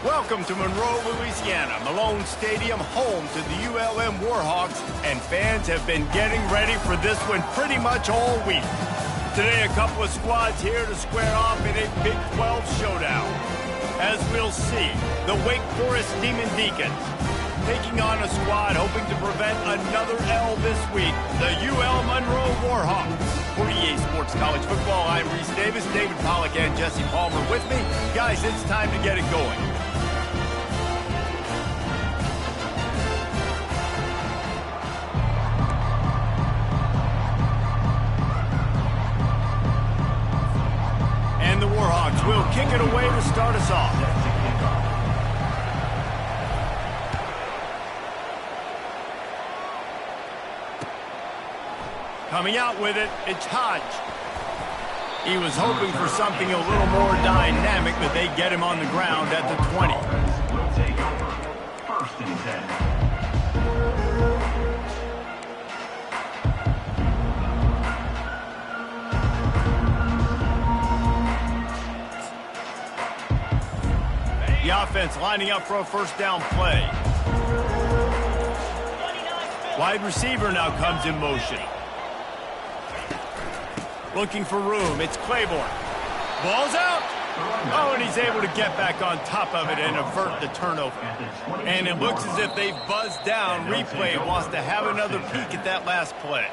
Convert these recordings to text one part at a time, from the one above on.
Welcome to Monroe, Louisiana, Malone Stadium, home to the ULM Warhawks, and fans have been getting ready for this one pretty much all week. Today, a couple of squads here to square off in a Big 12 showdown. As we'll see, the Wake Forest Demon Deacons taking on a squad hoping to prevent another L this week, the UL Monroe Warhawks. For EA Sports College Football, I'm Reese Davis, David Pollack, and Jesse Palmer with me. Guys, it's time to get it going. And the Warhawks will kick it away to start us off. Coming out with it, it's Hodge. He was hoping for something a little more dynamic, but they get him on the ground at the 20. Will take over. First and 10. The offense lining up for a first down play. Wide receiver now comes in motion. Looking for room, it's Claiborne. Ball's out! Oh, and he's able to get back on top of it and avert the turnover. And it looks as if they've buzzed down. Replay wants to have another peek at that last play.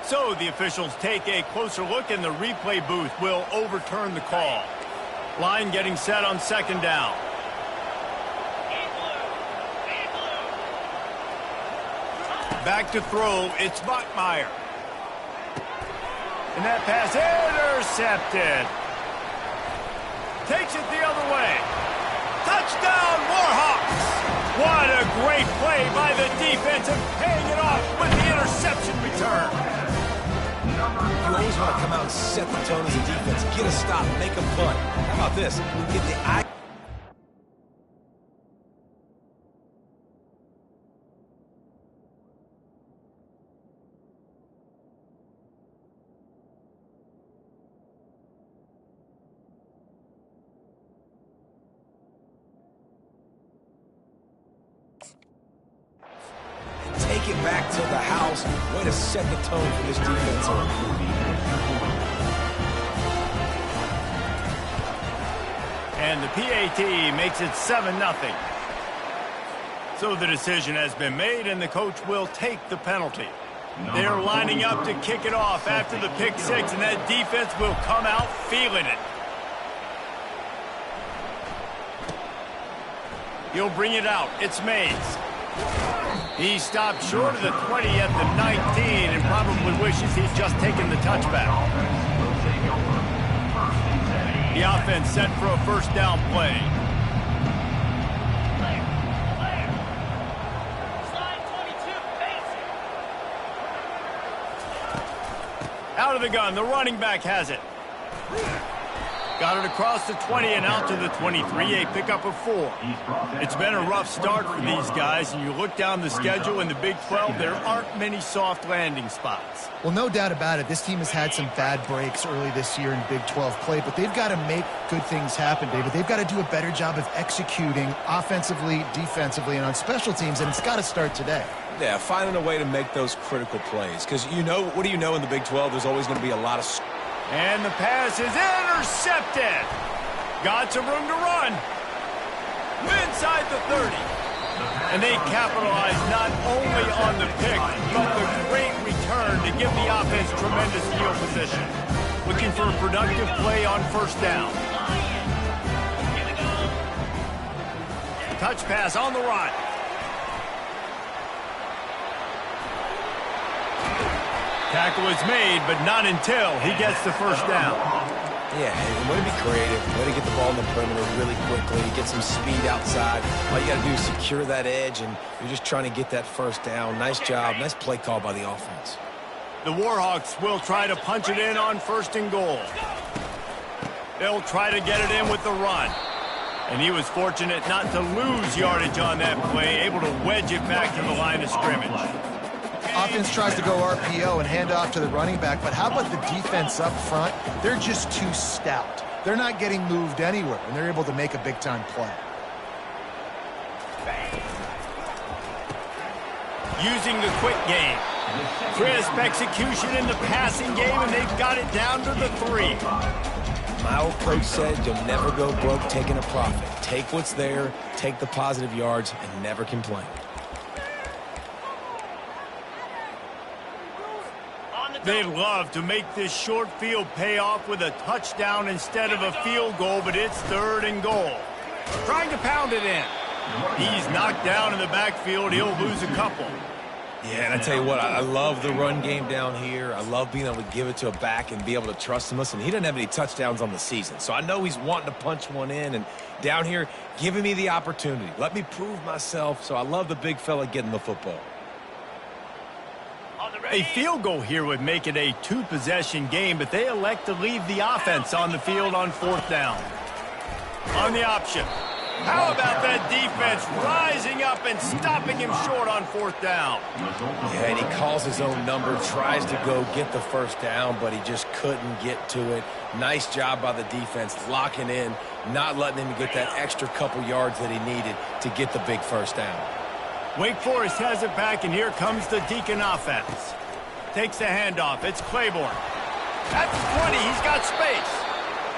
So the officials take a closer look, and the replay booth will overturn the call. Line getting set on second down. Back to throw, it's Bachmeyer. And that pass intercepted. Takes it the other way. Touchdown, Warhawks! What a great play by the defense and paying it off with the interception return. You always want to come out and set the tone as a defense. Get a stop, make a punt. How about this? Get the eye. Take it back to the house. Way to set the tone for this defense. And the PAT makes it 7-0. So the decision has been made, and the coach will take the penalty. They're lining up to kick it off after the pick six, and that defense will come out feeling it. He'll bring it out. It's Mays. He stopped short of the 20 at the 19 and probably wishes he'd just taken the touchback. The offense set for a first down play. Out of the gun, the running back has it. Got it across the 20 and out to the 23, a pickup of 4. It's been a rough start for these guys, and you look down the schedule in the Big 12, there aren't many soft landing spots. Well, no doubt about it. This team has had some bad breaks early this year in Big 12 play, but they've got to make good things happen, David. They've got to do a better job of executing offensively, defensively, and on special teams, and it's got to start today. Yeah, finding a way to make those critical plays. Because you know, what do you know in the Big 12? There's always going to be a lot of... And the pass is intercepted. Got some room to run. Inside the 30. And they capitalize not only on the pick, but the great return to give the offense tremendous field position. Looking for a productive play on first down. Touch pass on the run. Tackle is made, but not until he gets the first down. Yeah, way to be creative, way to get the ball in the perimeter really quickly, get some speed outside. All you got to do is secure that edge, and you're just trying to get that first down. Nice job, nice play call by the offense. The Warhawks will try to punch it in on first and goal. They'll try to get it in with the run. And he was fortunate not to lose yardage on that play, able to wedge it back to the line of scrimmage. Offense tries to go RPO and hand off to the running back, but how about the defense up front? They're just too stout. they're not getting moved anywhere, and they're able to make a big-time play. Using the quick game. Crisp execution in the passing game, and they've got it down to the 3. My old coach said you'll never go broke taking a profit. Take what's there, take the positive yards, and never complain. They'd love to make this short field pay off with a touchdown instead of a field goal, but it's 3rd and goal. Trying to pound it in. He's knocked down in the backfield. He'll lose a couple. Yeah, and I tell you what, I love the run game down here. I love being able to give it to a back and be able to trust him. Listen, he doesn't have any touchdowns on the season, so I know he's wanting to punch one in. And down here, giving me the opportunity. Let me prove myself, so I love the big fella getting the football. A field goal here would make it a 2-possession game, but they elect to leave the offense on the field on 4th down. On the option. How about that defense rising up and stopping him short on 4th down? Yeah, and he calls his own number, tries to go get the 1st down, but he just couldn't get to it. Nice job by the defense, locking in, not letting him get that extra couple yards that he needed to get the big 1st down. Wake Forest has it back, and here comes the Deacon offense. Takes the handoff. It's Claiborne. At the 20, he's got space.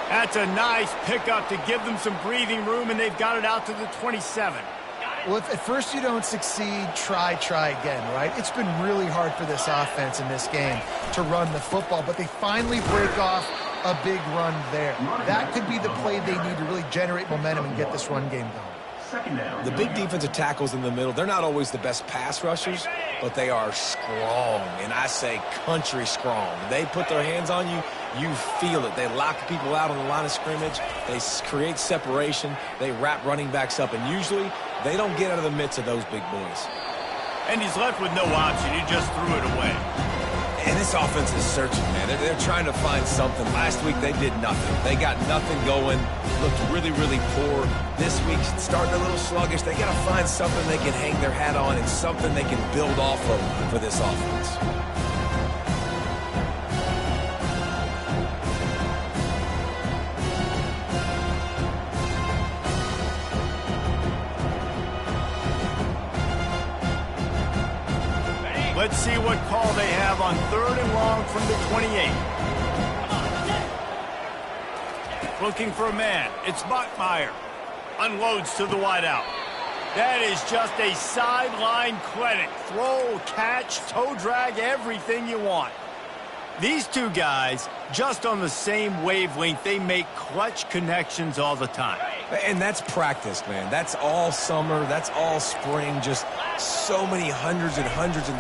That's a nice pickup to give them some breathing room, and they've got it out to the 27. Well, if at first you don't succeed, try again, right? It's been really hard for this offense in this game to run the football, but they finally break off a big run there. That could be the play they need to really generate momentum and get this run game going. The big defensive tackles in the middle, they're not always the best pass rushers, but they are strong, and I say country strong. They put their hands on you, you feel it. They lock people out on the line of scrimmage. They create separation. They wrap running backs up, and usually they don't get out of the midst of those big boys. And he's left with no option. He just threw it away. And this offense is searching, man. They're trying to find something. Last week, they did nothing. They got nothing going, looked really, really poor. This week, starting a little sluggish. They got to find something they can hang their hat on and something they can build off of for this offense. Let's see what call they have on 3rd and long from the 28. Looking for a man. It's Bachmeier. Unloads to the wideout. That is just a sideline clinic. Throw, catch, toe drag, everything you want. These two guys, just on the same wavelength, they make clutch connections all the time. And that's practice, man. That's all summer. That's all spring. Just so many hundreds and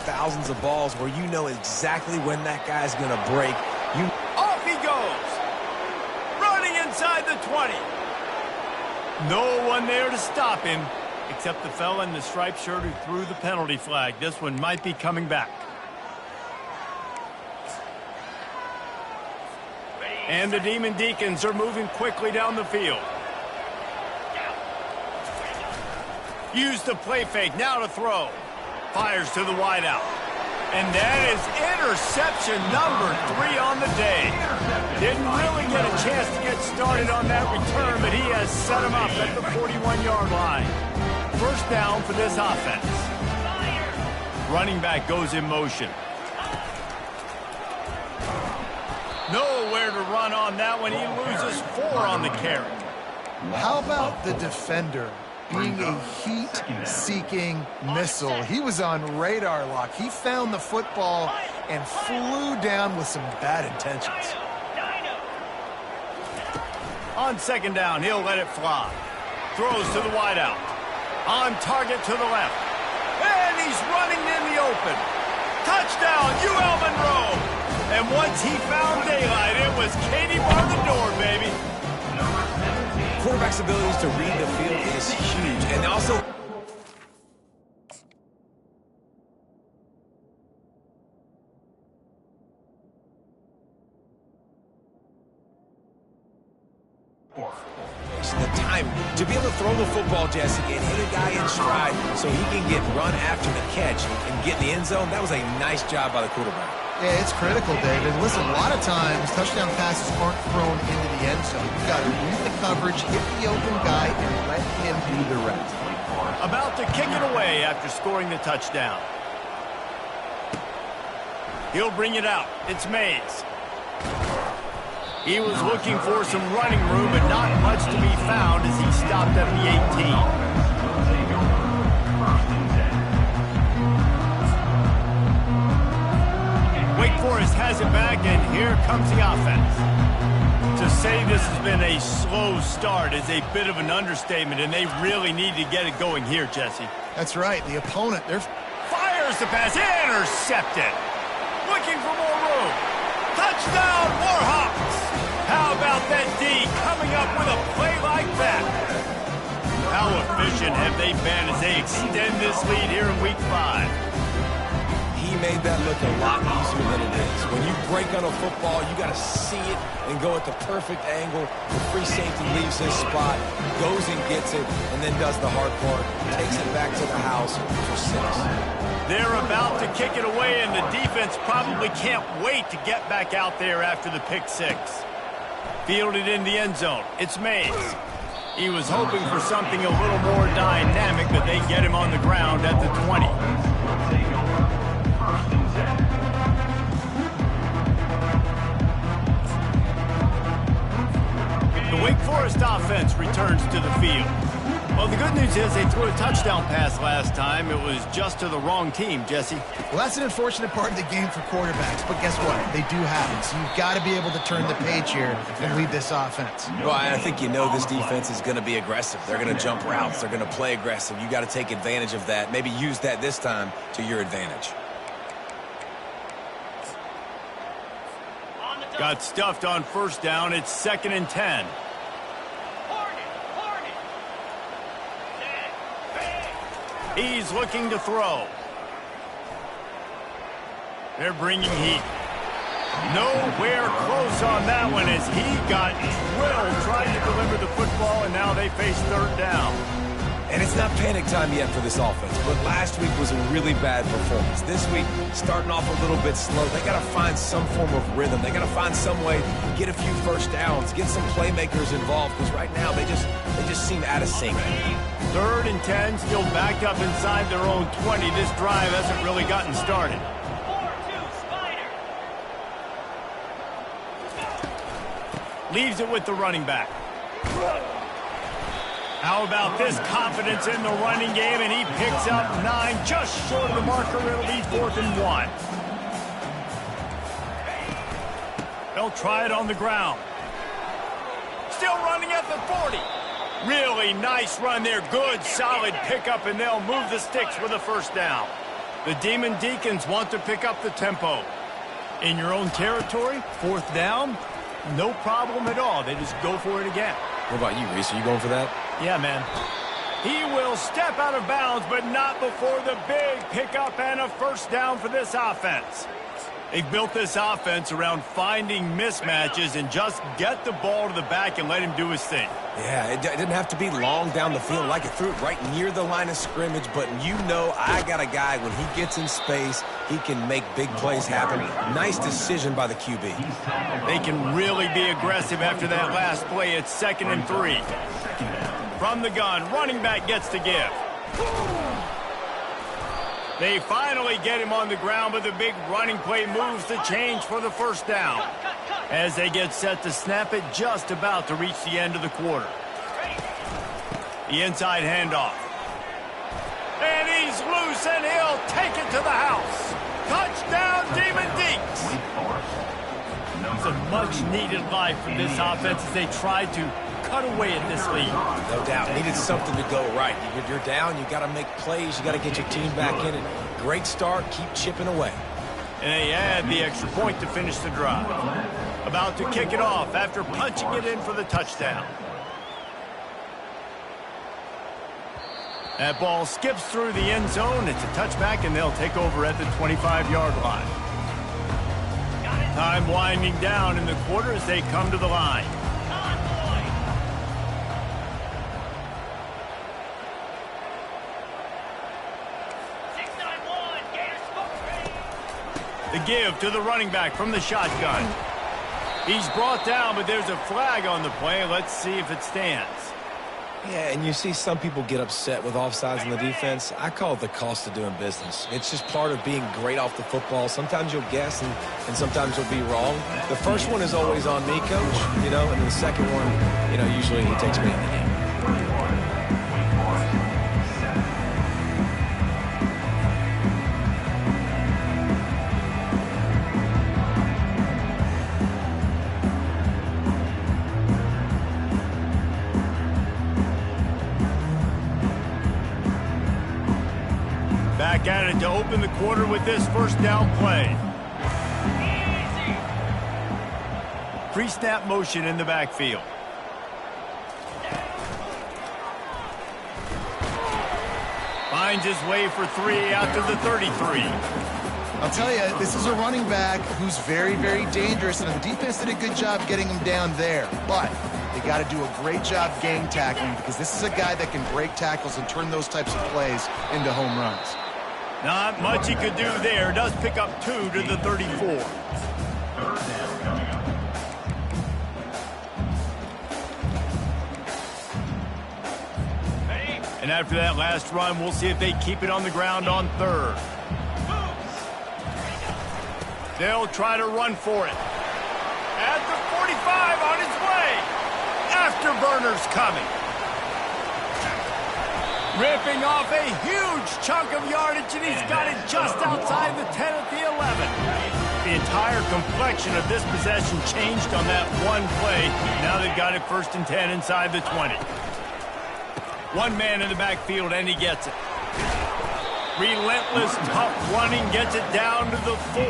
thousands of balls where you know exactly when that guy's going to break. Off he goes. Running inside the 20. No one there to stop him, except the fella in the striped shirt who threw the penalty flag. This one might be coming back. And the Demon Deacons are moving quickly down the field. Use the play fake, now to throw. Fires to the wideout. And that is interception number 3 on the day. Didn't really get a chance to get started on that return, but he has set him up at the 41-yard line. 1st down for this offense. Running back goes in motion. Nowhere to run on that one. He loses 4 on the carry. How about the defender being a heat-seeking missile? He was on radar lock. He found the football and flew down with some bad intentions. On 2nd down, he'll let it fly. Throws to the wideout. On target to the left. And he's running in the open. Touchdown, UL Monroe. And once he found daylight, it was Katie bar the door, baby. Quarterback's abilities to read the field is huge. And also, the time to be able to throw the football, Jesse, and hit a guy in stride so he can get run after the catch and get in the end zone. That was a nice job by the quarterback. Yeah, it's critical, David. Listen, a lot of times touchdown passes aren't thrown into the end zone. You've got to read the coverage, hit the open guy, and let him do the rest. About to kick it away after scoring the touchdown. He'll bring it out. It's Mays. He was looking for some running room, but not much to be found as he stopped at the 18. Wake Forest has it back, and here comes the offense. To say this has been a slow start is a bit of an understatement, and they really need to get it going here, Jesse. That's right. The opponent, they're... Fires the pass. Intercepted. Looking for more room. Touchdown, Warhawks. How about that D coming up with a play like that? How efficient have they been as they extend this lead here in Week 5? He made that look a lot easier than it is. When you break on a football, you got to see it and go at the perfect angle. The free safety leaves his spot, goes and gets it, and then does the hard part, takes it back to the house for 6. They're about to kick it away, and the defense probably can't wait to get back out there after the pick 6. Fielded in the end zone. It's Mays. He was hoping for something a little more dynamic, but they get him on the ground at the 20. The Wake Forest offense returns to the field. Well, the good news is they threw a touchdown pass last time. It was just to the wrong team, Jesse. Well, that's an unfortunate part of the game for quarterbacks, but guess what? They do happen, so you've got to be able to turn the page here and lead this offense. Well, I think you know this defense is going to be aggressive. They're going to jump routes. They're going to play aggressive. You got to take advantage of that. Maybe use that this time to your advantage. Got stuffed on first down. It's 2nd and 10. He's looking to throw. They're bringing heat. Nowhere close on that one as he got drilled trying to deliver the football, and now they face 3rd down. And it's not panic time yet for this offense, but last week was a really bad performance. This week, starting off a little bit slow. They got to find some form of rhythm. They got to find some way to get a few first downs, get some playmakers involved, because right now they just seem out of sync. 3rd and 10, still backed up inside their own 20. This drive hasn't really gotten started. Leaves it with the running back. How about this confidence in the running game, and he picks up 9, just short of the marker. It'll be 4th and 1. They'll try it on the ground. Still running at the 40. Really nice run there. Good, solid pickup, and they'll move the sticks with a first down. The Demon Deacons want to pick up the tempo. In your own territory, 4th down, no problem at all. They just go for it again. What about you, Reese? Are you going for that? Yeah, man. He will step out of bounds, but not before the big pickup and a first down for this offense. They've built this offense around finding mismatches and just get the ball to the back and let him do his thing. Yeah, it didn't have to be long down the field. Like it threw it right near the line of scrimmage, but you know I got a guy, when he gets in space, he can make big plays happen. Nice decision by the QB. They can really be aggressive after that last play. It's 2nd and 3. From the gun, running back gets to give. They finally get him on the ground, but the big running play moves the change for the first down. As they get set to snap it, just about to reach the end of the quarter. The inside handoff. And he's loose, and he'll take it to the house. Touchdown, Demon Deeks. It's a much-needed life for this offense as they try to cut away at this lead. No doubt. Needed something to go right. You're down, you got to make plays, you got to get your team back in it. Great start, keep chipping away. And they add the extra point to finish the drive. About to kick it off after punching it in for the touchdown. That ball skips through the end zone. It's a touchback, and they'll take over at the 25-yard line. Time winding down in the quarter as they come to the line. The The give to the running back from the shotgun. He's brought down, but there's a flag on the play. Let's see if it stands. Yeah, and you see some people get upset with offsides in the defense. I call it the cost of doing business. It's just part of being great off the football. Sometimes you'll guess, and sometimes you'll be wrong. The first one is always on me, Coach, and then the second one, usually he takes me in the game. Back at it to open the quarter with this first down play. Pre-snap motion in the backfield. Finds his way for 3 out to the 33. I'll tell you, this is a running back who's very, very dangerous, and the defense did a good job getting him down there. But they got to do a great job gang tackling, because this is a guy that can break tackles and turn those types of plays into home runs. Not much he could do there. Does pick up 2 to the 34. And after that last run, we'll see if they keep it on the ground on 3rd. They'll try to run for it. At the 45 on his way. Afterburner's coming. Ripping off a huge chunk of yardage, and he's got it just outside the 10 at the 11. The entire complexion of this possession changed on that one play. Now they've got it 1st and 10 inside the 20. One man in the backfield, and he gets it. Relentless, tough running, gets it down to the 4.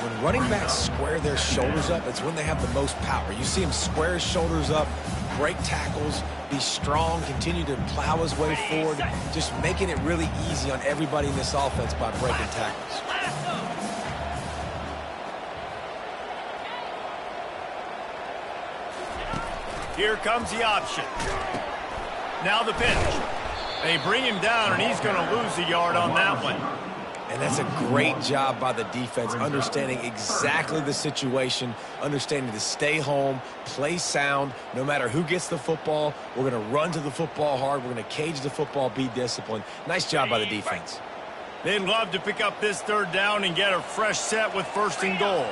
When running backs square their shoulders up, it's when they have the most power. You see him square his shoulders up, break tackles, be strong, continue to plow his way forward, just making it really easy on everybody in this offense by breaking tackles. Here comes the option. Now the pitch. They bring him down, and he's going to lose a yard on that one. And that's a great job by the defense, understanding exactly the situation, understanding to stay home, play sound, no matter who gets the football. We're going to run to the football hard. We're going to cage the football, be disciplined. Nice job by the defense. They'd love to pick up this 3rd down and get a fresh set with 1st and goal.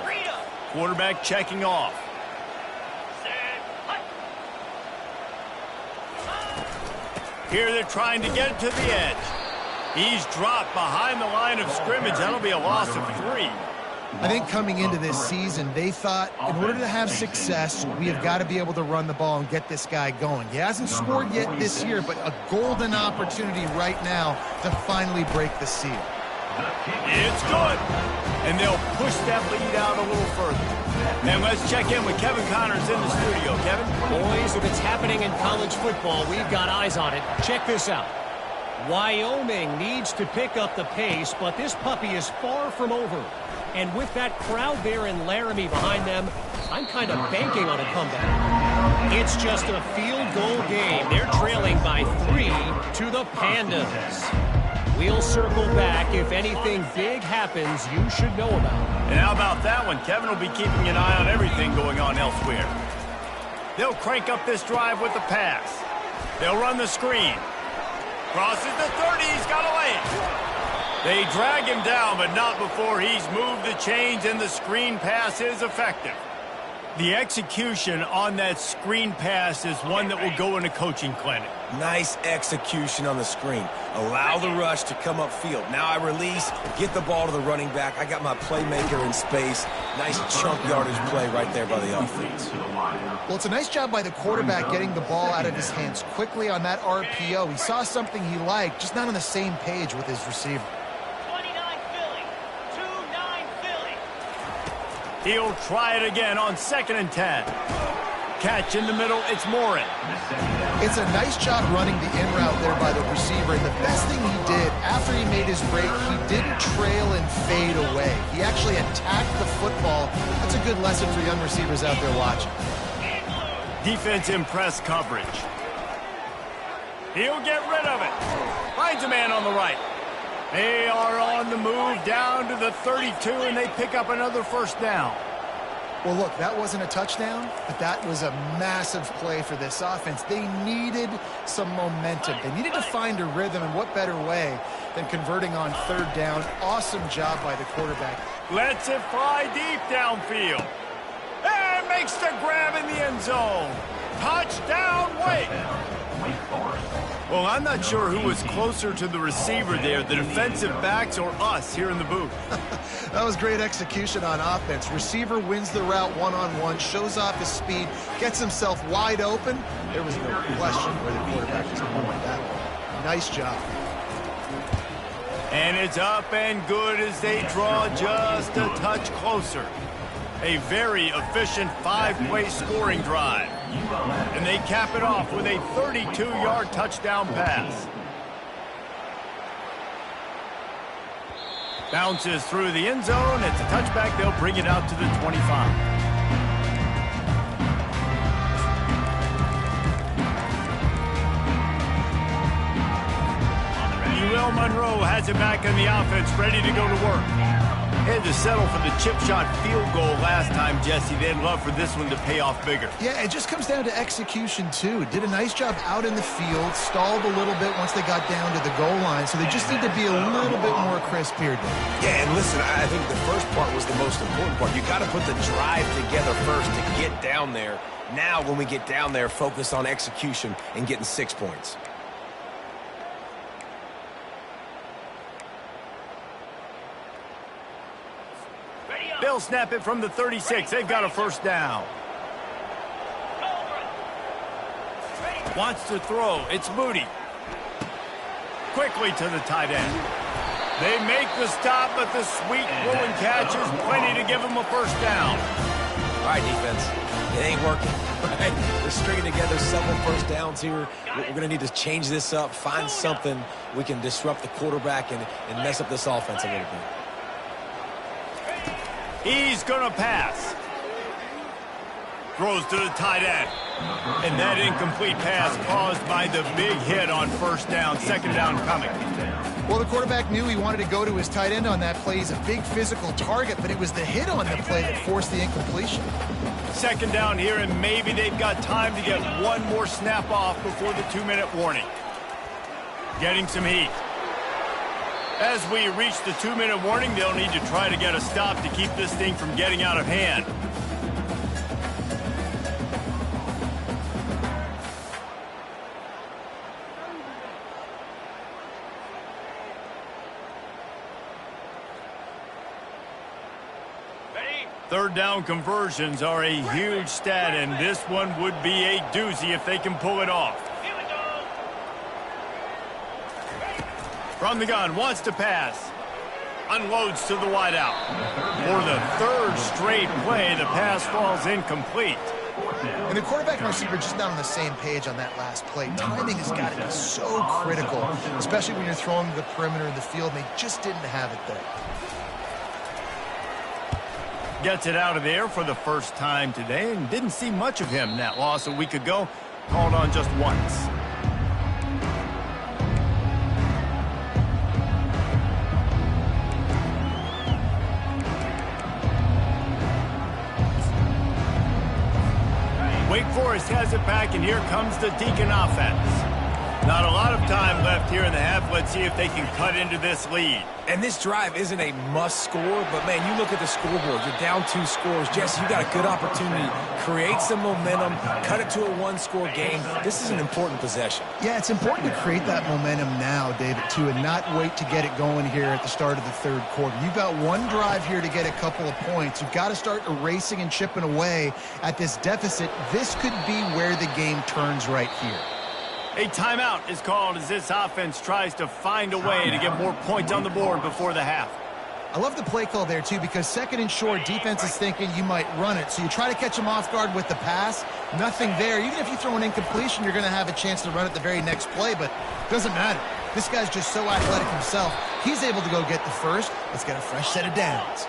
Quarterback checking off. Here they're trying to get it to the edge. He's dropped behind the line of scrimmage. That'll be a loss of 3. I think coming into this season, they thought in order to have success, we have got to be able to run the ball and get this guy going. He hasn't scored yet this year, but a golden opportunity right now to finally break the seal. It's good. And they'll push that lead out a little further. And let's check in with Kevin Connors in the studio. Kevin? Boys, if it's happening in college football, we've got eyes on it. Check this out. Wyoming needs to pick up the pace, but this puppy is far from over. And with that crowd there in Laramie behind them, I'm kind of banking on a comeback. It's just a field goal game. They're trailing by 3 to the Pandas. We'll circle back. If anything big happens, you should know about it. And how about that one? Kevin will be keeping an eye on everything going on elsewhere. They'll crank up this drive with the pass. They'll run the screen. Crosses the 30. He's got a lane. They drag him down, but not before he's moved the chains, and the screen pass is effective. The execution on that screen pass is one that will go in a coaching clinic. Nice execution on the screen. Allow the rush to come upfield. Now I release, get the ball to the running back. I got my playmaker in space. Nice chunk yardage play right there by the offense. Well, it's a nice job by the quarterback getting the ball out of his hands quickly on that RPO. He saw something he liked, just not on the same page with his receiver. He'll try it again on 2nd and 10. Catch in the middle, it's Morin. It's a nice job running the in route there by the receiver. And the best thing he did after he made his break, he didn't trail and fade away. He actually attacked the football. That's a good lesson for young receivers out there watching. Defense in press coverage. He'll get rid of it. Finds a man on the right. They are on the move down to the 32, and they pick up another first down. Well, look, that wasn't a touchdown, but that was a massive play for this offense. They needed some momentum. They needed to find a rhythm, and what better way than converting on third down. Awesome job by the quarterback. Lets it fly deep downfield. And makes the grab in the end zone. Touchdown, Wake. Well, I'm not sure who was closer to the receiver there, the defensive backs or us here in the booth. That was great execution on offense. Receiver wins the route one-on-one, shows off his speed, gets himself wide open. There was no question where the quarterback was going with that one. Nice job. And it's up and good as they draw just a touch closer. A very efficient 5-play scoring drive. And they cap it off with a 32-yard touchdown pass. Bounces through the end zone. It's a touchback. They'll bring it out to the 25. Monroe has it back in the offense, ready to go to work. Had to settle for the chip shot field goal last time, Jesse. They'd love for this one to pay off bigger. Yeah, it just comes down to execution, too. Did a nice job out in the field, stalled a little bit once they got down to the goal line, so they just need to be a little bit more crisp here, Dave. Yeah, and listen, I think the first part was the most important part. You got to put the drive together first to get down there. Now, when we get down there, focus on execution and getting 6 points. They'll snap it from the 36. They've got a first down. Wants to throw. It's Moody. Quickly to the tight end. They make the stop, but the sweet rolling catch is plenty to give them a first down. All right, defense. It ain't working. Right? They're stringing together several first downs here. We're going to need to change this up, find something we can disrupt the quarterback and mess up this offense a little bit. He's going to pass. Throws to the tight end. And that incomplete pass caused by the big hit on first down. Second down coming. Well, the quarterback knew he wanted to go to his tight end on that play. He's a big physical target, but it was the hit on the play that forced the incompletion. Second down here, and maybe they've got time to get one more snap off before the 2-minute warning. Getting some heat. As we reach the 2-minute warning, they'll need to try to get a stop to keep this thing from getting out of hand. Third down conversions are a huge stat, and this one would be a doozy if they can pull it off. From the gun, wants to pass. Unloads to the wideout. For the third straight play, the pass falls incomplete. And the quarterback and receiver just not on the same page on that last play. Timing has got to be so critical, especially when you're throwing to the perimeter of the field, and they just didn't have it there. Gets it out of there for the first time today, and didn't see much of him. That loss a week ago, called on just once. Wake Forest has it back, and here comes the Deacon offense. Not a lot of time left here in the half. Let's see if they can cut into this lead. And this drive isn't a must score, but, man, you look at the scoreboard. You're down 2 scores. Jesse, you got a good opportunity. Create some momentum. Cut it to a 1-score game. This is an important possession. Yeah, it's important to create that momentum now, David, too, and not wait to get it going here at the start of the third quarter. You've got one drive here to get a couple of points. You've got to start erasing and chipping away at this deficit. This could be where the game turns right here. A timeout is called as this offense tries to find a way to get more points on the board before the half. I love the play call there, too, because second and short, defense is thinking you might run it. So you try to catch them off guard with the pass. Nothing there. Even if you throw an incompletion, you're going to have a chance to run it the very next play, but it doesn't matter. This guy's just so athletic himself. He's able to go get the first. Let's get a fresh set of downs.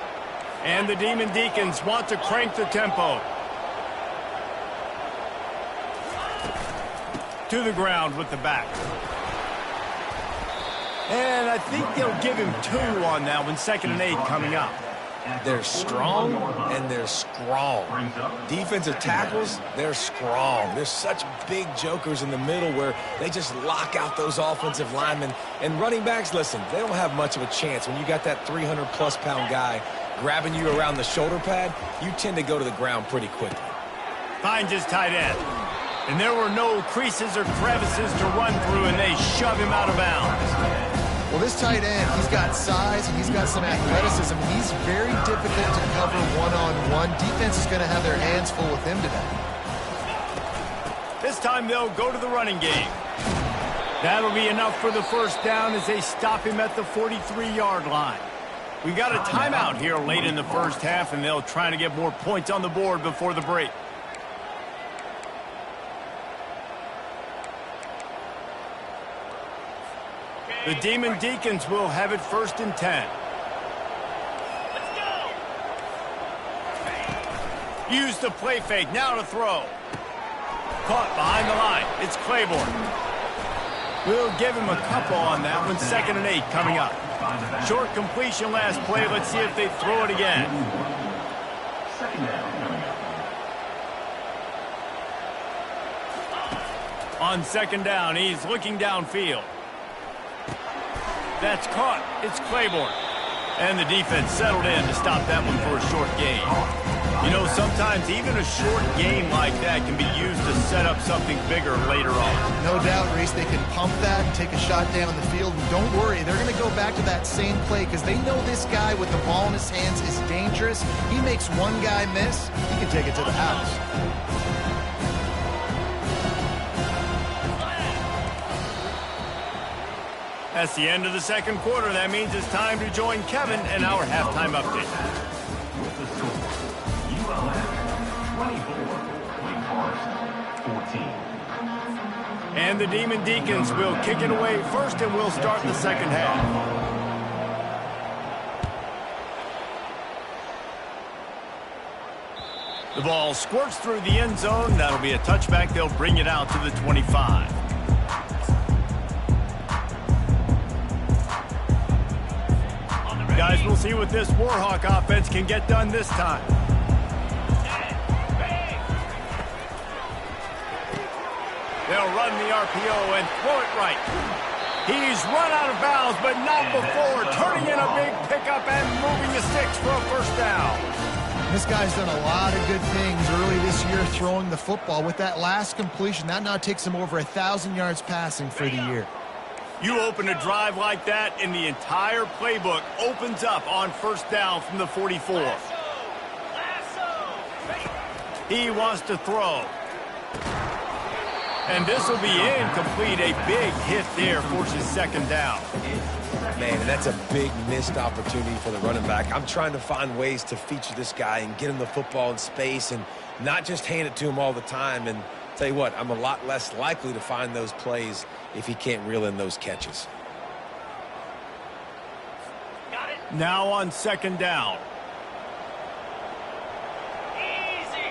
And the Demon Deacons want to crank the tempo. To the ground with the back. And I think they'll give him 2 on that one, 2nd and 8 coming up. They're strong and they're strong. Defensive tackles, they're strong. There's such big jokers in the middle where they just lock out those offensive linemen. And running backs, listen, they don't have much of a chance. When you got that 300-plus pound guy grabbing you around the shoulder pad, you tend to go to the ground pretty quickly. Finds his tight end. And there were no creases or crevices to run through, and they shove him out of bounds. Well, this tight end, he's got size and he's got some athleticism. He's very difficult to cover one-on-one. Defense is going to have their hands full with him today. This time they'll go to the running game. That'll be enough for the first down as they stop him at the 43-yard line. We got a timeout here late in the first half, and they'll try to get more points on the board before the break. The Demon Deacons will have it 1st and 10. Use the play fake, now to throw. Caught behind the line, it's Claiborne. We'll give him a couple on that one, 2nd and 8 coming up. Short completion last play, let's see if they throw it again. On 2nd down, he's looking downfield. That's caught. It's Claiborne. And the defense settled in to stop that one for a short gain. You know, sometimes even a short gain like that can be used to set up something bigger later on. No doubt, Reese, they can pump that and take a shot down the field. And don't worry, they're going to go back to that same play because they know this guy with the ball in his hands is dangerous. He makes one guy miss, he can take it to the house. That's the end of the second quarter. That means it's time to join Kevin and our halftime update. With the score, ULM 24, Wake Forest 14. And the Demon Deacons will kick it away first, and we'll start the second half. The ball squirts through the end zone. That'll be a touchback. They'll bring it out to the 25. Guys, we'll see what this Warhawk offense can get done this time. They'll run the RPO and throw it right. He's run out of bounds, but not before turning in a big pickup and moving the sticks for a first down. This guy's done a lot of good things early this year throwing the football. With that last completion, that now takes him over 1,000 yards passing for the year. You open a drive like that, and the entire playbook opens up on first down from the 44. He wants to throw. And this will be incomplete. A big hit there forces 2nd down. Man, that's a big missed opportunity for the running back. I'm trying to find ways to feature this guy and get him the football in space and not just hand it to him all the time. And tell you what, I'm a lot less likely to find those plays if he can't reel in those catches. Now on 2nd down. Easy.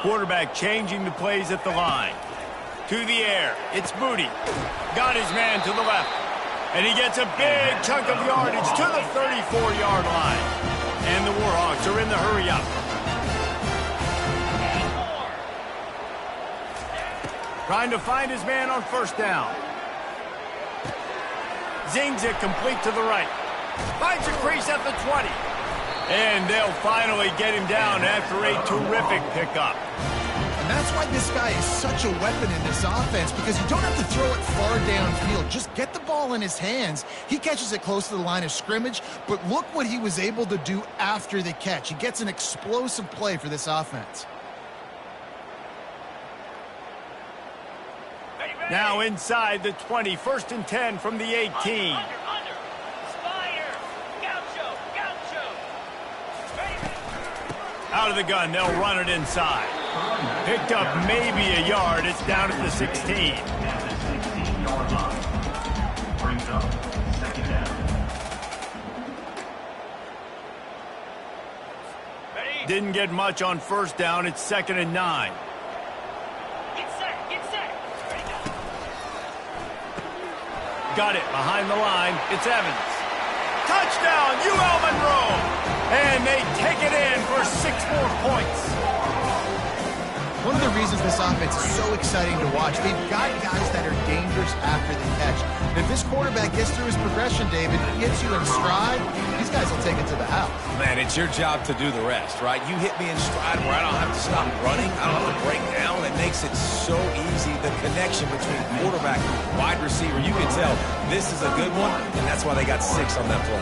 Quarterback changing the plays at the line. To the air. It's Moody. Got his man to the left. And he gets a big chunk of yardage to the 34-yard line. And the Warhawks are in the hurry-up. Trying to find his man on first down. Zings it complete to the right. Finds a crease at the 20. And they'll finally get him down after a terrific pickup. And that's why this guy is such a weapon in this offense, because you don't have to throw it far downfield. Just get the ball in his hands. He catches it close to the line of scrimmage, but look what he was able to do after the catch. He gets an explosive play for this offense. Now inside the 20, 1st and 10 from the 18. Under. Spire. Gaucho. Out of the gun, they'll run it inside. Picked up maybe a yard. It's down at the 16. At the 16-yard line. Brings up 2nd down. Didn't get much on first down. It's 2nd and 9. got it behind the line. It's Evans. Touchdown, UL Monroe! And they take it in for 6 more points. One of the reasons this offense is so exciting to watch, they've got guys that are dangerous after the catch. And if this quarterback gets through his progression, David, gets you in stride, these guys will take it to the house. Man, it's your job to do the rest, right? You hit me in stride where I don't have to stop running. I don't have to break down. It makes it so easy. The connection between quarterback and wide receiver, you can tell this is a good one, and that's why they got 6 on that play.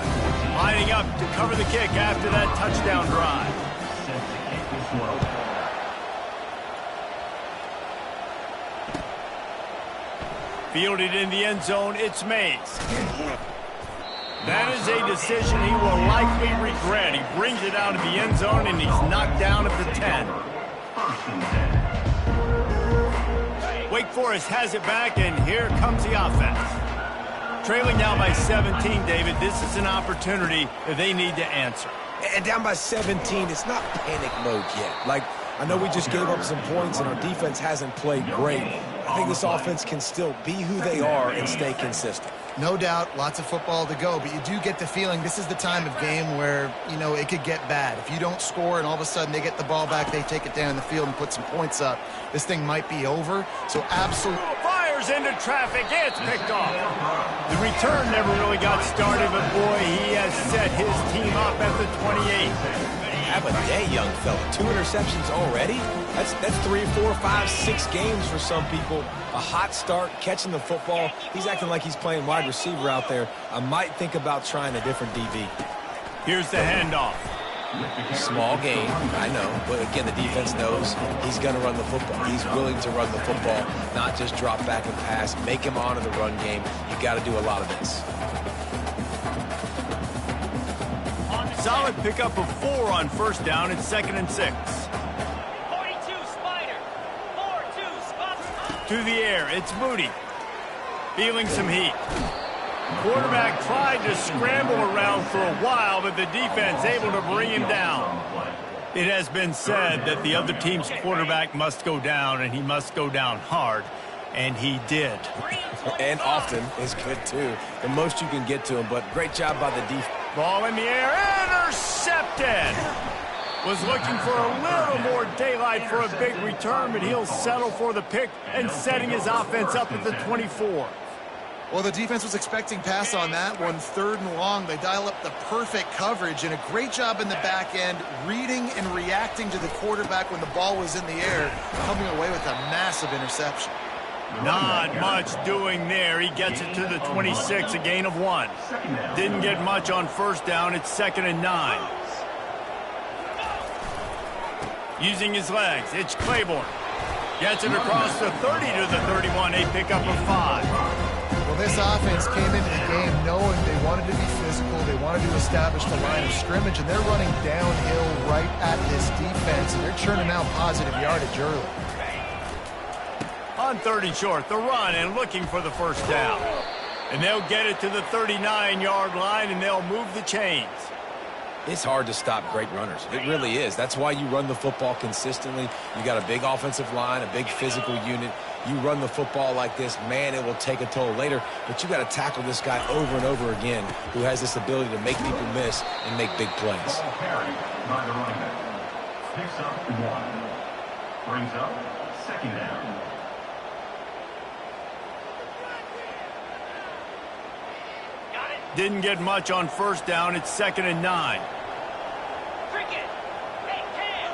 Lining up to cover the kick after that touchdown drive. Set to kick this one. Fielded in the end zone, it's Mays. That is a decision he will likely regret. He brings it out of the end zone, and he's knocked down at the 10. First and 10. Wake Forest has it back, and here comes the offense. Trailing now by 17, David. This is an opportunity that they need to answer. And down by 17, it's not panic mode yet. Like, I know we just gave up some points, and our defense hasn't played great. I think this offense can still be who they are and stay consistent. No doubt, lots of football to go, but you do get the feeling this is the time of game where, you know, it could get bad. If you don't score and all of a sudden they get the ball back, they take it down the field and put some points up, this thing might be over. So absolutely. Fires into traffic. It's picked off. The return never really got started, but boy, he has set his team up at the 28. Have a day, young fella. 2 interceptions already? That's 3, 4, 5, 6 games for some people. A hot start, catching the football. He's acting like he's playing wide receiver out there. I might think about trying a different DB. Here's the handoff. Small game, I know. But again, the defense knows he's going to run the football. He's willing to run the football, not just drop back and pass. Make him honor the run game. You got to do a lot of this. Solid pickup of 4 on first down. It's 2nd and 6. 42 Spider. 4-2 Spot. To the air, it's Moody. Feeling some heat. Quarterback tried to scramble around for a while, but the defense able to bring him down. It has been said that the other team's quarterback must go down, and he must go down hard, and he did. And often is good, too. The most you can get to him, but great job by the defense. Ball in the air, intercepted. Was looking for a little more daylight for a big return, but he'll settle for the pick and setting his offense up at the 24. Well, the defense was expecting pass on that one. 3rd and long. They dial up the perfect coverage and a great job in the back end, reading and reacting to the quarterback when the ball was in the air, coming away with a massive interception. Not much doing there. He gets it to the 26, a gain of 1. Didn't get much on first down. It's 2nd and 9. Using his legs, it's Claiborne. Gets it across the 30 to the 31, a pickup of 5. Well, this offense came into the game knowing they wanted to be physical, they wanted to establish the line of scrimmage, and they're running downhill right at this defense, and they're churning out positive yardage early. On 3rd and short, the run and looking for the first down. And they'll get it to the 39-yard line, and they'll move the chains. It's hard to stop great runners. It really is. That's why you run the football consistently. You got a big offensive line, a big physical unit. You run the football like this, man, it will take a toll later. But you got to tackle this guy over and over again who has this ability to make people miss and make big plays. Ball carried by the running back. Picks up 1. Brings up 2nd down. Didn't get much on first down. It's 2nd and 9. Cricket. Hey, Cam.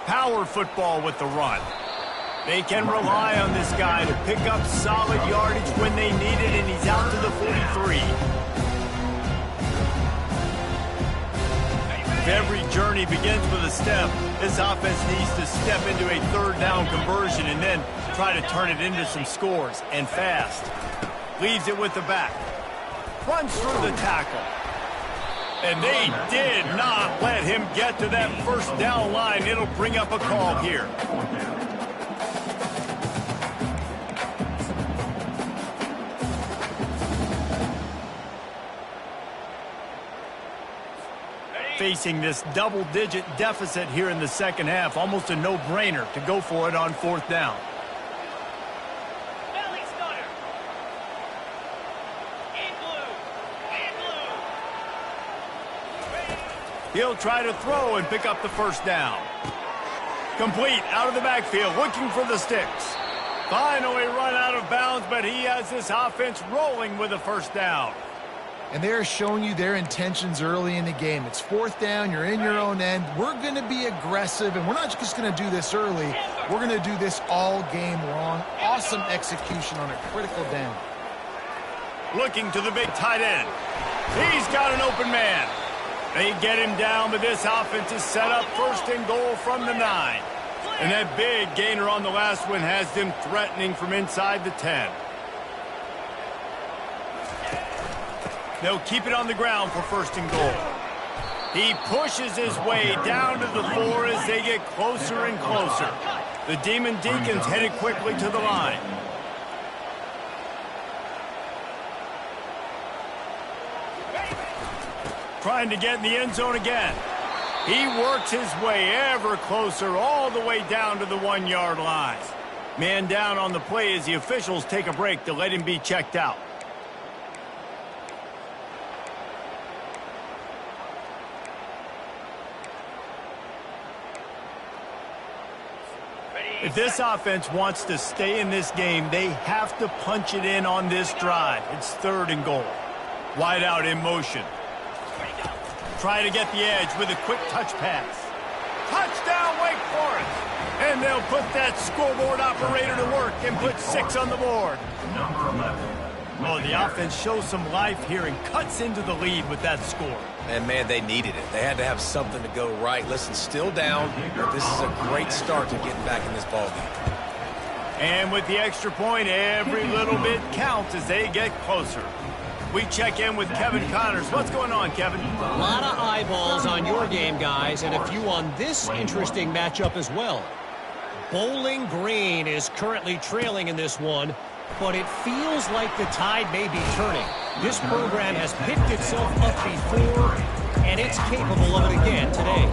Power football with the run. They can rely on this guy to pick up solid yardage when they need it, and he's out to the 43. If every journey begins with a step, this offense needs to step into a 3rd down conversion and then try to turn it into some scores, and fast. Leaves it with the back. Runs through the tackle. And they did not let him get to that first down line. It'll bring up a call here. Facing this double-digit deficit here in the second half, almost a no-brainer to go for it on 4th down. Belly stunner. He'll try to throw and pick up the first down. Complete out of the backfield, looking for the sticks. Finally run out of bounds, but he has this offense rolling with a first down. And they're showing you their intentions early in the game. It's fourth down, you're in your own end. We're going to be aggressive, and we're not just going to do this early. We're going to do this all game long. Awesome execution on a critical down. Looking to the big tight end. He's got an open man. They get him down, but this offense is set up first and goal from the 9. And that big gainer on the last one has them threatening from inside the 10. They'll keep it on the ground for first and goal. He pushes his way down to the 4 as they get closer and closer. The Demon Deacons headed quickly to the line. Trying to get in the end zone again. He works his way ever closer all the way down to the 1-yard line. Man down on the play as the officials take a break to let him be checked out. If this offense wants to stay in this game, they have to punch it in on this drive. It's third and goal. Wide out in motion. Try to get the edge with a quick touch pass. Touchdown, Wake Forest! And they'll put that scoreboard operator to work and put 6 on the board. Number 11. Oh, the offense shows some life here and cuts into the lead with that score. And, man, they needed it. They had to have something to go right. Listen, still down, but this is a great start to getting back in this ballgame. And with the extra point, every little bit counts as they get closer. We check in with Kevin Connors. What's going on, Kevin? A lot of eyeballs on your game, guys, and a few on this interesting matchup as well. Bowling Green is currently trailing in this one, but it feels like the tide may be turning. This program has picked itself up before, and it's capable of it again today.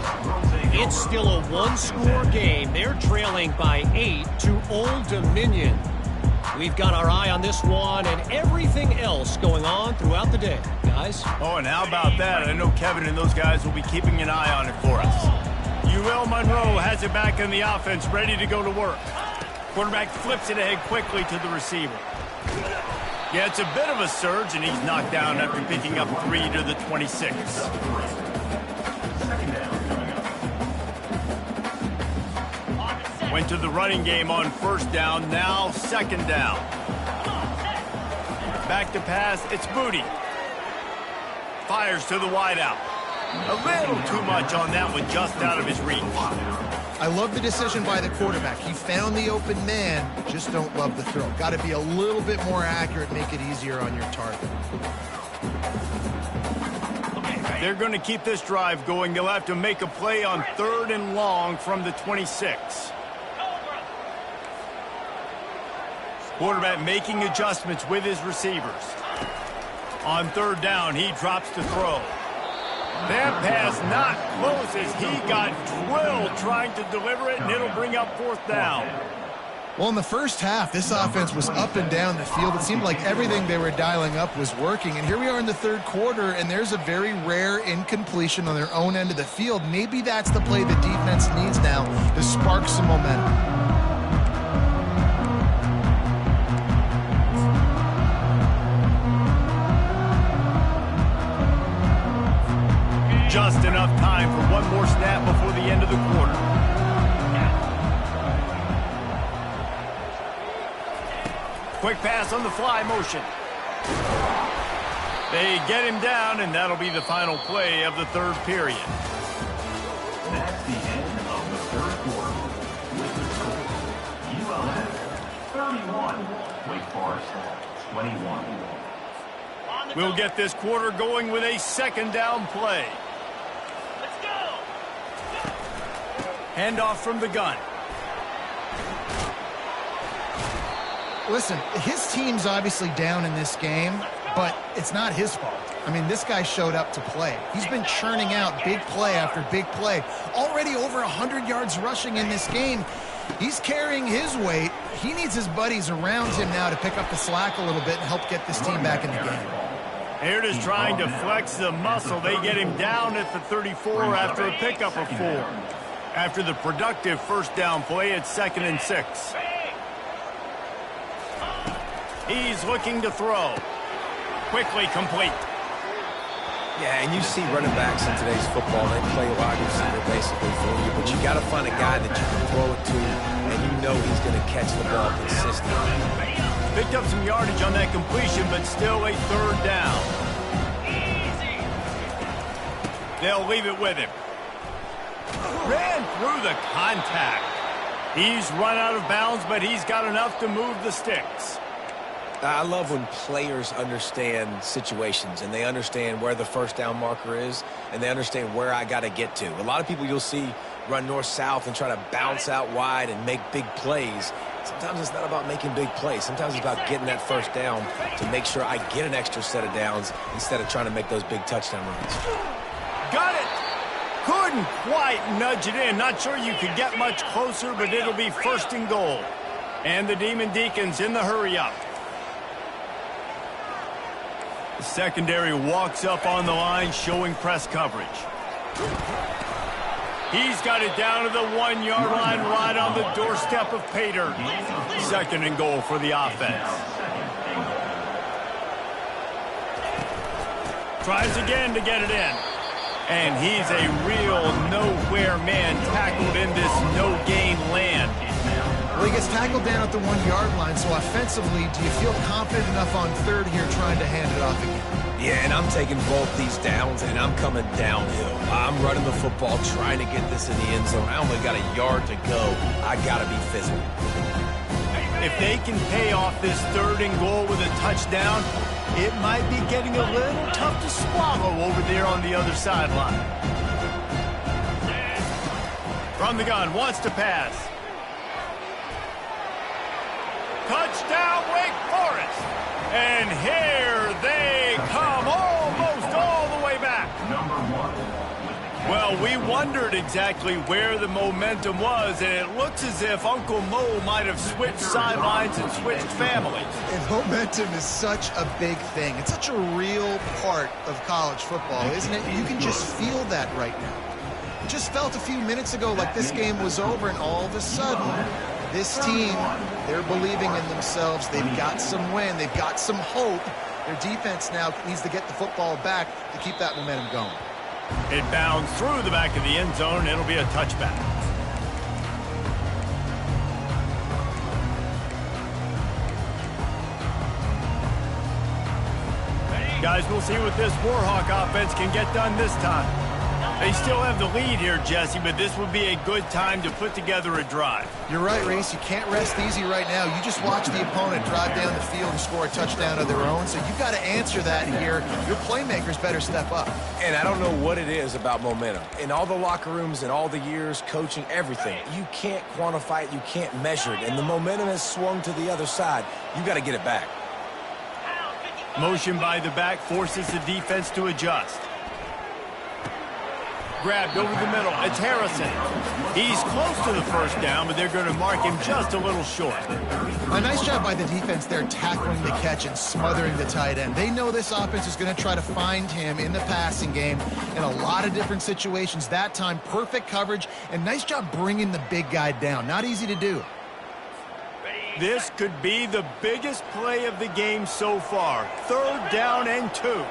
It's still a one-score game. They're trailing by 8 to Old Dominion. We've got our eye on this one and everything else going on throughout the day, guys. Oh, and how about that? I know Kevin and those guys will be keeping an eye on it for us. UL Monroe has it back in the offense, ready to go to work. Quarterback flips it ahead quickly to the receiver. Yeah, it's a bit of a surge, and he's knocked down after picking up 3 to the 26. Went to the running game on first down, now second down. Back to pass, it's Booty. Fires to the wideout. A little too much on that one, just out of his reach. I love the decision by the quarterback. He found the open man, just don't love the throw. Got to be a little bit more accurate, make it easier on your target. They're going to keep this drive going. They'll have to make a play on 3rd and long from the 26. Quarterback making adjustments with his receivers. On 3rd down, he drops to throw. That pass not close as he got drilled trying to deliver it, and it'll bring up 4th down. Well, in the first half, this offense was up and down the field. It seemed like everything they were dialing up was working. And here we are in the 3rd quarter, and there's a very rare incompletion on their own end of the field. Maybe that's the play the defense needs now to spark some momentum. Just enough time for one more snap before the end of the quarter. Quick pass on the fly motion. They get him down, and that'll be the final play of the 3rd period. That's the end of the 3rd quarter. With the score, ULM 31, Wake Forest 21. We'll get this quarter going with a 2nd down play. Handoff from the gun. Listen, his team's obviously down in this game, but it's not his fault. I mean, this guy showed up to play. He's been churning out big play after big play. Already over 100 yards rushing in this game. He's carrying his weight. He needs his buddies around him now to pick up the slack a little bit and help get this team back in the game. Here just trying to flex the muscle. They get him down at the 34 after a pickup of 4. After the productive first down play, it's 2nd and 6. He's looking to throw. Quickly complete. Yeah, and you see running backs in today's football, they play wide receiver basically for you, but you got to find a guy that you can throw it to, and you know he's going to catch the ball consistently. Picked up some yardage on that completion, but still a 3rd down. They'll leave it with him. Ran through the contact. He's run out of bounds, but he's got enough to move the sticks. I love when players understand situations and they understand where the first down marker is and they understand where I got to get to. A lot of people you'll see run north-south and try to bounce out wide and make big plays. Sometimes it's not about making big plays. Sometimes it's about getting that first down to make sure I get an extra set of downs instead of trying to make those big touchdown runs. Got it! Couldn't quite nudge it in. Not sure you could get much closer, but it'll be 1st and goal. And the Demon Deacons in the hurry-up. The secondary walks up on the line, showing press coverage. He's got it down to the 1-yard line, right on the doorstep of Pater. 2nd and goal for the offense. Tries again to get it in. And he's a real nowhere man, tackled in this no-gain land. Well, he gets tackled down at the 1-yard line, so offensively, do you feel confident enough on 3rd here trying to hand it off again? Yeah, and I'm taking both these downs, and I'm coming downhill. I'm running the football, trying to get this in the end zone. I only got a yard to go. I got to be physical. If they can pay off this 3rd and goal with a touchdown, it might be getting a little tough to swallow over there on the other sideline. From the gun, wants to pass. Touchdown, Wake Forest. And here they come, almost all the way back. Well, we wondered exactly where the momentum was, and it looks as if Uncle Mo might have switched sidelines and switched families. And momentum is such a big thing. It's such a real part of college football, isn't it? You can just feel that right now. It just felt a few minutes ago like this game was over, and all of a sudden, this team, they're believing in themselves. They've got some wind. They've got some hope. Their defense now needs to get the football back to keep that momentum going. It bounds through the back of the end zone. It'll be a touchback. Guys, we'll see what this Warhawk offense can get done this time. They still have the lead here, Jesse, but this would be a good time to put together a drive. You're right, Race. You can't rest easy right now. You just watch the opponent drive down the field and score a touchdown of their own, so you've got to answer that here. Your playmakers better step up. And I don't know what it is about momentum. In all the locker rooms and all the years, coaching, everything, you can't quantify it, you can't measure it, and the momentum has swung to the other side. You got to get it back. Motion by the back forces the defense to adjust. Grabbed over the middle. It's Harrison. He's close to the first down, but they're going to mark him just a little short. A nice job by the defense there, tackling the catch and smothering the tight end. They know this offense is going to try to find him in the passing game in a lot of different situations. That time, perfect coverage, and nice job bringing the big guy down. Not easy to do. This could be the biggest play of the game so far. 3rd down and 2.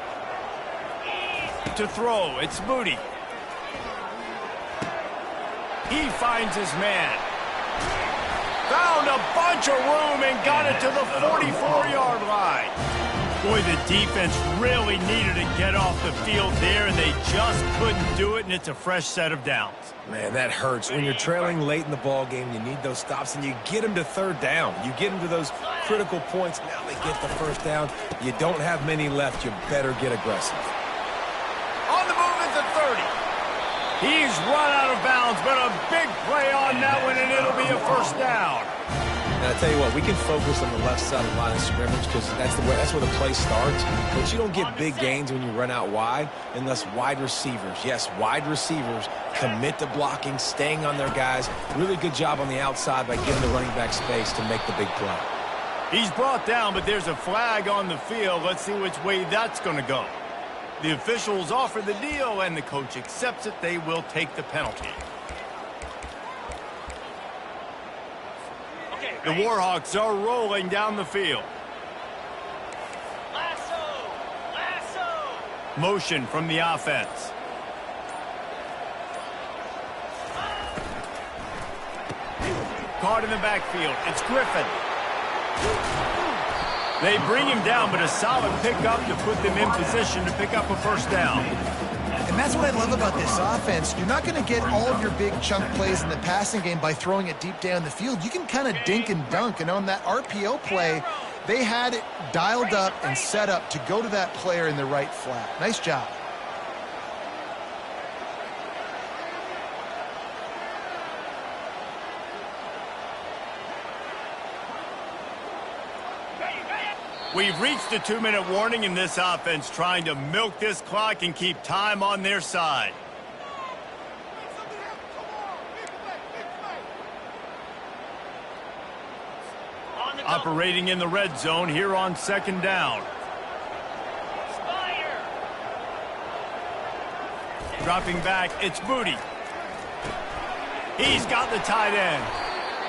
To throw, it's Moody. He finds his man. Found a bunch of room and got it to the 44-yard line. Boy, the defense really needed to get off the field there, and they just couldn't do it, and it's a fresh set of downs. Man, that hurts. When you're trailing late in the ball game, you need those stops, and you get them to 3rd down. You get them to those critical points. Now they get the first down. You don't have many left. You better get aggressive. On the move at the 30. He's run out of bounds, but a big play on that one, and it'll be a first down. And I tell you what, we can focus on the left side of the line of scrimmage because that's where the play starts. But you don't get big gains when you run out wide unless wide receivers, yes, wide receivers commit to blocking, staying on their guys. Really good job on the outside by giving the running back space to make the big play. He's brought down, but there's a flag on the field. Let's see which way that's going to go. The officials offer the deal, and the coach accepts it. They will take the penalty. Okay, The Warhawks are rolling down the field. Lasso! Lasso! Motion from the offense. Caught in the backfield. It's Griffin. They bring him down, but a solid pickup to put them in position to pick up a first down. And that's what I love about this offense. You're not going to get all of your big chunk plays in the passing game by throwing it deep down the field. You can kind of dink and dunk. And on that RPO play, they had it dialed up and set up to go to that player in the right flat. Nice job. We've reached the 2-minute warning in this offense, trying to milk this clock and keep time on their side. Operating in the red zone here on second down. Spider! Dropping back, it's Booty. He's got the tight end.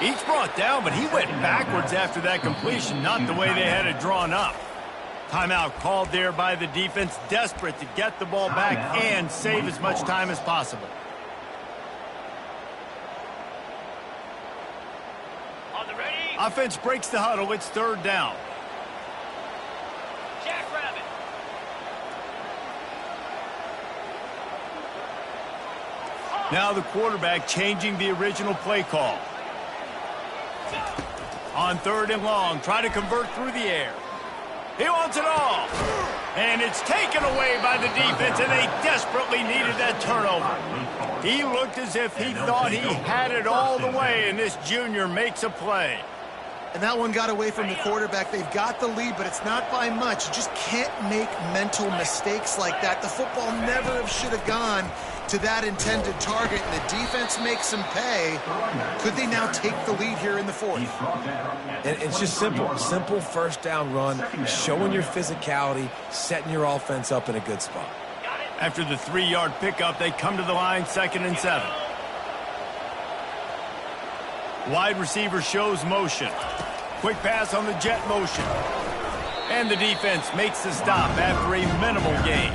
Each brought down, but he went backwards after that completion, not the way they had it drawn up. Timeout called there by the defense, desperate to get the ball back and save as much time as possible. On the ready? Offense breaks the huddle. It's third down. Jackrabbit! Now the quarterback changing the original play call. On third and long, try to convert through the air. He wants it all. And it's taken away by the defense, and they desperately needed that turnover. He looked as if he thought he had it all the way, and this junior makes a play. And that one got away from the quarterback. They've got the lead, but it's not by much. You just can't make mental mistakes like that. The football never should have gone to that intended target, and the defense makes them pay. Could they now take the lead here in the fourth? And it's just simple. Simple first down run, showing your physicality, setting your offense up in a good spot. After the 3-yard pickup, they come to the line, 2nd and 7. Wide receiver shows motion. Quick pass on the jet motion. And the defense makes the stop after a minimal gain.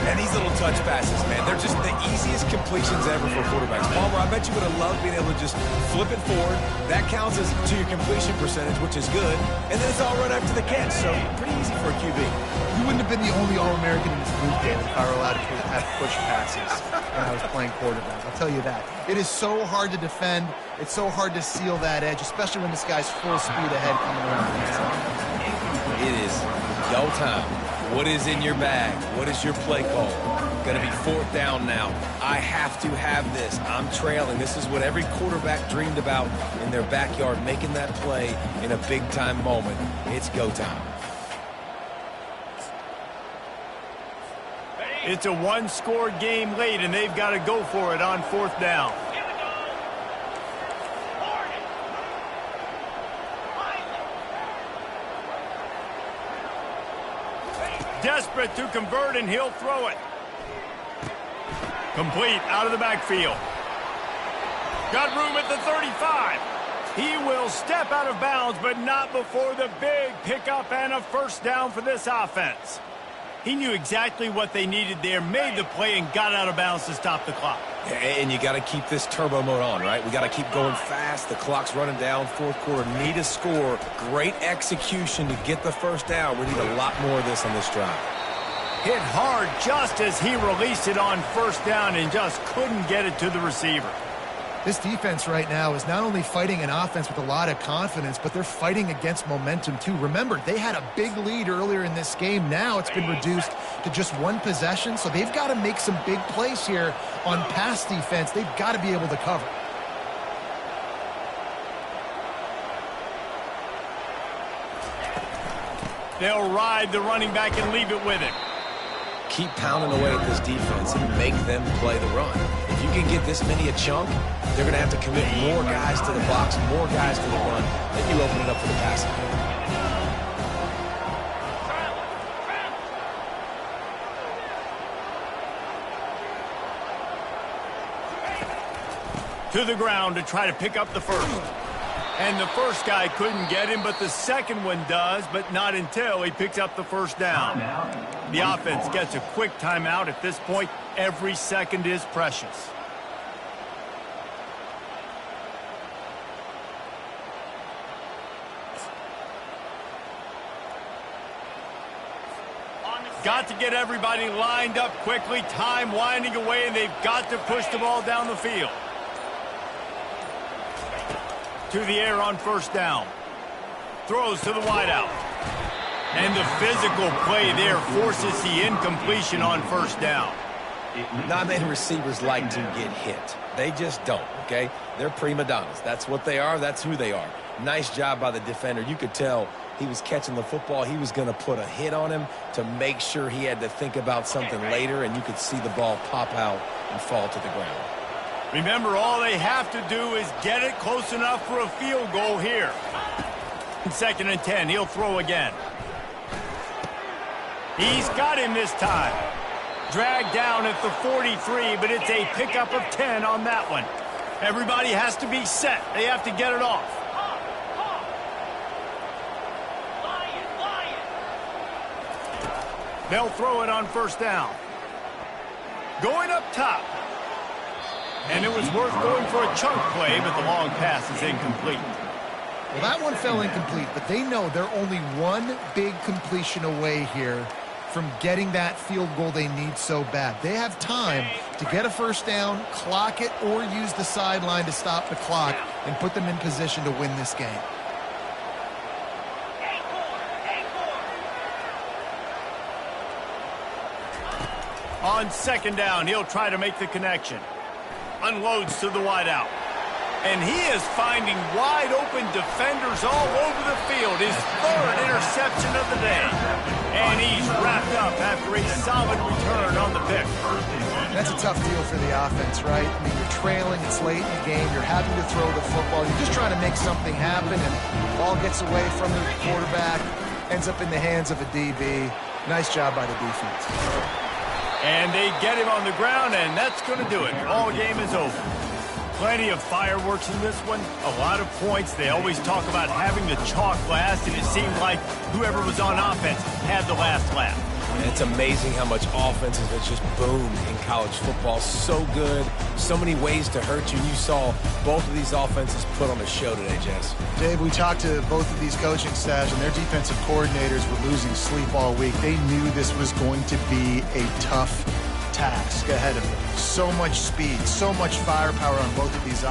And these little touch passes, man, they're just the easiest completions ever for quarterbacks. Palmer, I bet you would have loved being able to just flip it forward. That counts as to your completion percentage, which is good. And then it's all right after the catch, so pretty easy for a QB. You wouldn't have been the only All-American in this group, David, if I were allowed to have push passes when I was playing quarterback. I'll tell you that. It is so hard to defend. It's so hard to seal that edge, especially when this guy's full speed ahead coming around the inside. It is go time. What is in your bag? What is your play call? Going to be 4th down now. I have to have this. I'm trailing. This is what every quarterback dreamed about in their backyard, making that play in a big-time moment. It's go time. It's a one-score game late, and they've got to go for it on 4th down. Here we go! Hornet! Desperate to convert, and he'll throw it. Complete out of the backfield. Got room at the 35. He will step out of bounds, but not before the big pickup and a first down for this offense. He knew exactly what they needed there, made the play, and got out of bounds to stop the clock. And you got to keep this turbo mode on, right? We got to keep going fast. The clock's running down. 4th quarter, need a score. Great execution to get the first down. We need a lot more of this on this drive. Hit hard just as he released it on 1st down and just couldn't get it to the receiver. This defense right now is not only fighting an offense with a lot of confidence, but they're fighting against momentum too. Remember, they had a big lead earlier in this game. Now it's been reduced to just one possession, so they've got to make some big plays here on pass defense. They've got to be able to cover. They'll ride the running back and leave it with him. Keep pounding away at this defense and make them play the run. If you can get this many a chunk, they're going to have to commit more guys to the box, more guys to the run, then you open it up for the passing game. To the ground to try to pick up the first. And the first guy couldn't get him, but the second one does, but not until he picks up the first down. The offense gets a quick timeout. At this point, every second is precious. Got to get everybody lined up quickly. Time winding away, and they've got to push the ball down the field. To the air on first down. Throws to the wideout. And the physical play there forces the incompletion on first down. Not many receivers like to get hit. They just don't, okay? They're prima donnas. That's what they are. That's who they are. Nice job by the defender. You could tell he was catching the football. He was going to put a hit on him to make sure he had to think about something later, and you could see the ball pop out and fall to the ground. Remember, all they have to do is get it close enough for a field goal here. 2nd and 10, he'll throw again. He's got him this time. Dragged down at the 43, but it's a pickup of 10 on that one. Everybody has to be set. They have to get it off. They'll throw it on first down. Going up top. And it was worth going for a chunk play, but the long pass is incomplete. Well, that one fell incomplete, but they know they're only one big completion away here from getting that field goal they need so bad. They have time to get a first down, clock it, or use the sideline to stop the clock and put them in position to win this game. On 2nd down, he'll try to make the connection. Unloads to the wideout. And he is finding wide-open defenders all over the field. His 3rd interception of the day. And he's wrapped up after a solid return on the pick. That's a tough deal for the offense, right? I mean, you're trailing, it's late in the game, you're having to throw the football. You're just trying to make something happen, and the ball gets away from the quarterback, ends up in the hands of a DB. Nice job by the defense. And they get him on the ground, and that's going to do it. All game is over. Plenty of fireworks in this one. A lot of points. They always talk about having the chalk last, and it seemed like whoever was on offense had the last laugh. And it's amazing how much offenses have just boomed in college football. So good. So many ways to hurt you. You saw both of these offenses put on a show today, Jess. Dave, we talked to both of these coaching staffs, and their defensive coordinators were losing sleep all week. They knew this was going to be a tough task ahead of them. So much speed, so much firepower on both of these